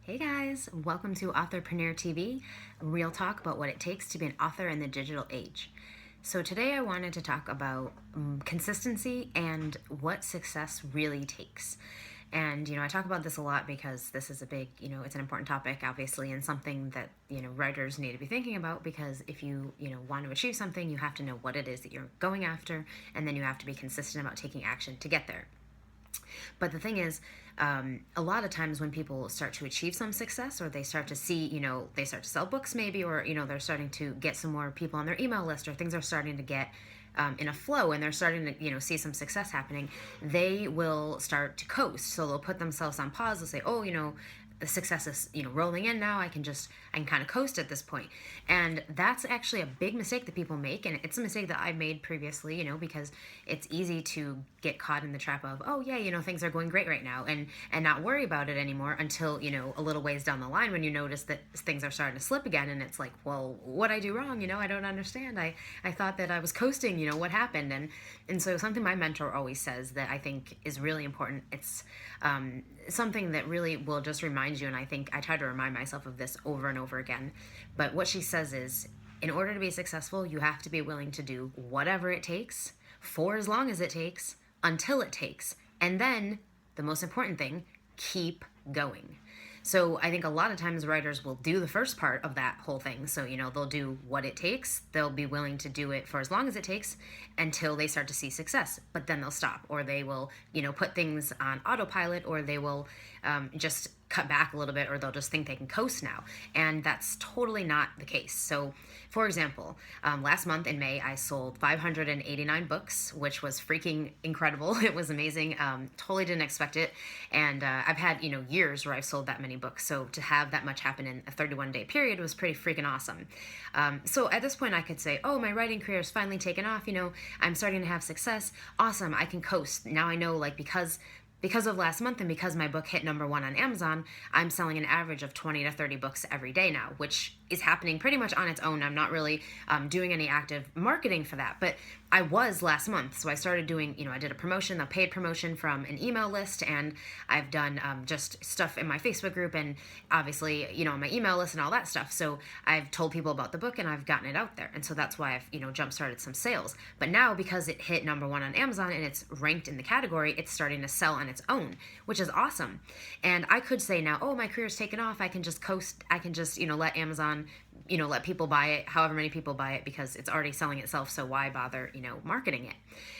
Hey guys, welcome to AuthorpreneurTV, real talk about what it takes to be an author in the digital age. So today I wanted to talk about consistency and what success really takes. And, I talk about this a lot because this is a big, it's an important topic, obviously, and something that, writers need to be thinking about because if you, want to achieve something, you have to know what it is that you're going after, and then you have to be consistent about taking action to get there. But the thing is, a lot of times when people start to achieve some success or they start to see, they start to sell books maybe, or, they're starting to get some more people on their email list or things are starting to get in a flow and they're starting to, see some success happening, they will start to coast. So they'll put themselves on pause. They'll say, the success is rolling in now. I can kind of coast at this point. And that's actually a big mistake that people make, and it's a mistake that I made previously, because it's easy to get caught in the trap of, things are going great right now, and not worry about it anymore until a little ways down the line when you notice that things are starting to slip again, and it's like, well, what'd I do wrong? I don't understand. I thought that I was coasting. What happened? And so something my mentor always says that I think is really important. It's something that really will just remind you, and I think I try to remind myself of this over and over again. But what she says is, in order to be successful, you have to be willing to do whatever it takes, for as long as it takes, until it takes. And then, the most important thing, keep going. So I think a lot of times writers will do the first part of that whole thing. So, they'll do what it takes. They'll be willing to do it for as long as it takes until they start to see success. But then they'll stop, or they will, put things on autopilot, or they will just cut back a little bit, or they'll just think they can coast now. And that's totally not the case. So, for example, last month in May, I sold 589 books, which was freaking incredible. It was amazing. Totally didn't expect it. And I've had, years where I've sold that many books. So to have that much happen in a 31-day period was pretty freaking awesome. So at this point, I could say, oh, my writing career is finally taken off. I'm starting to have success. Awesome. I can coast. Now I know, because of last month and because my book hit #1 on Amazon, I'm selling an average of 20 to 30 books every day now, which is happening pretty much on its own. I'm not really doing any active marketing for that, but I was last month. So I started doing, I did a paid promotion from an email list, and I've done just stuff in my Facebook group and obviously, on my email list and all that stuff. So I've told people about the book and I've gotten it out there. And so that's why I've, jump-started some sales. But now because it hit #1 on Amazon and it's ranked in the category, it's starting to sell on its own, which is awesome. And I could say now, oh, my career's taken off. I can just coast. I can just, let Amazon, let people buy it, however many people buy it, because it's already selling itself. So why bother, marketing it?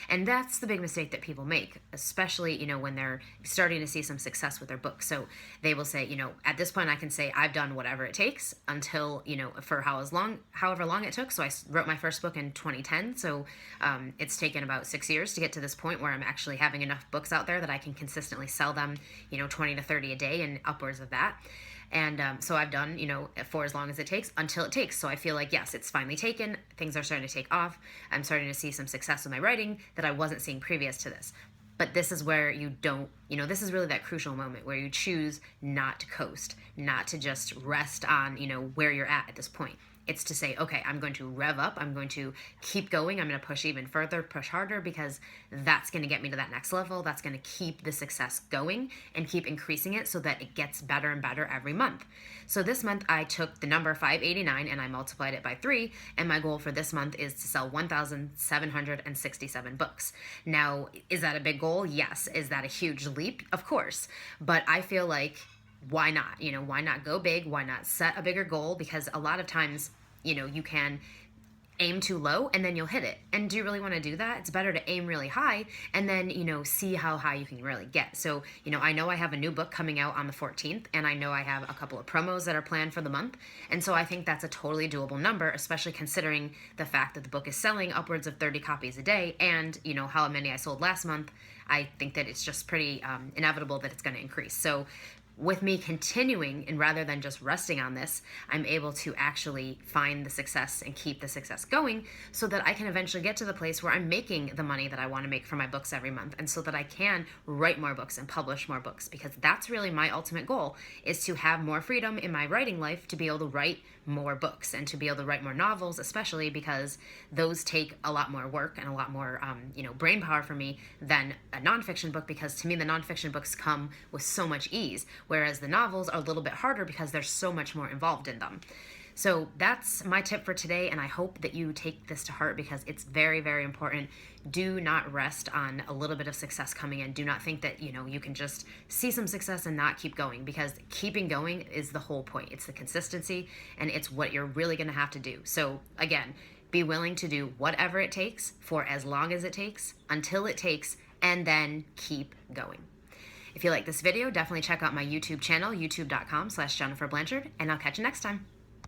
And that's the big mistake that people make, especially, when they're starting to see some success with their book. So they will say, at this point I can say I've done whatever it takes until, for however long it took. So I wrote my first book in 2010. So it's taken about 6 years to get to this point where I'm actually having enough books out there that I can consistently sell them, 20 to 30 a day and upwards of that. And so I've done, for as long as it takes until it takes. So I feel like, yes, it's finally taken. Things are starting to take off. I'm starting to see some success with my writing that I wasn't seeing previous to this. But this is where you don't, this is really that crucial moment where you choose not to coast, not to just rest on, where you're at this point. It's to say, okay, I'm going to rev up. I'm going to keep going. I'm going to push even further, push harder, because that's going to get me to that next level. That's going to keep the success going and keep increasing it so that it gets better and better every month. So this month I took the number 589 and I multiplied it by 3. And my goal for this month is to sell 1,767 books. Now, is that a big goal? Yes. Is that a huge leap? Of course. But I feel like, why not? Why not go big? Why not set a bigger goal? Because a lot of times, you can aim too low and then you'll hit it. And do you really want to do that? It's better to aim really high and then, see how high you can really get. So, I know I have a new book coming out on the 14th, and I know I have a couple of promos that are planned for the month. And so I think that's a totally doable number, especially considering the fact that the book is selling upwards of 30 copies a day. And, how many I sold last month, I think that it's just pretty inevitable that it's going to increase. So with me continuing, and rather than just resting on this, I'm able to actually find the success and keep the success going so that I can eventually get to the place where I'm making the money that I want to make for my books every month, and so that I can write more books and publish more books, because that's really my ultimate goal, is to have more freedom in my writing life to be able to write more books and to be able to write more novels, especially because those take a lot more work and a lot more brain power for me than a nonfiction book, because to me the nonfiction books come with so much ease, whereas the novels are a little bit harder because there's so much more involved in them. So that's my tip for today, and I hope that you take this to heart because it's very, very important. Do not rest on a little bit of success coming in. Do not think that, you can just see some success and not keep going, because keeping going is the whole point. It's the consistency, and it's what you're really going to have to do. So again, be willing to do whatever it takes for as long as it takes, until it takes, and then keep going. If you like this video, definitely check out my YouTube channel, youtube.com/Jennifer Blanchard, and I'll catch you next time.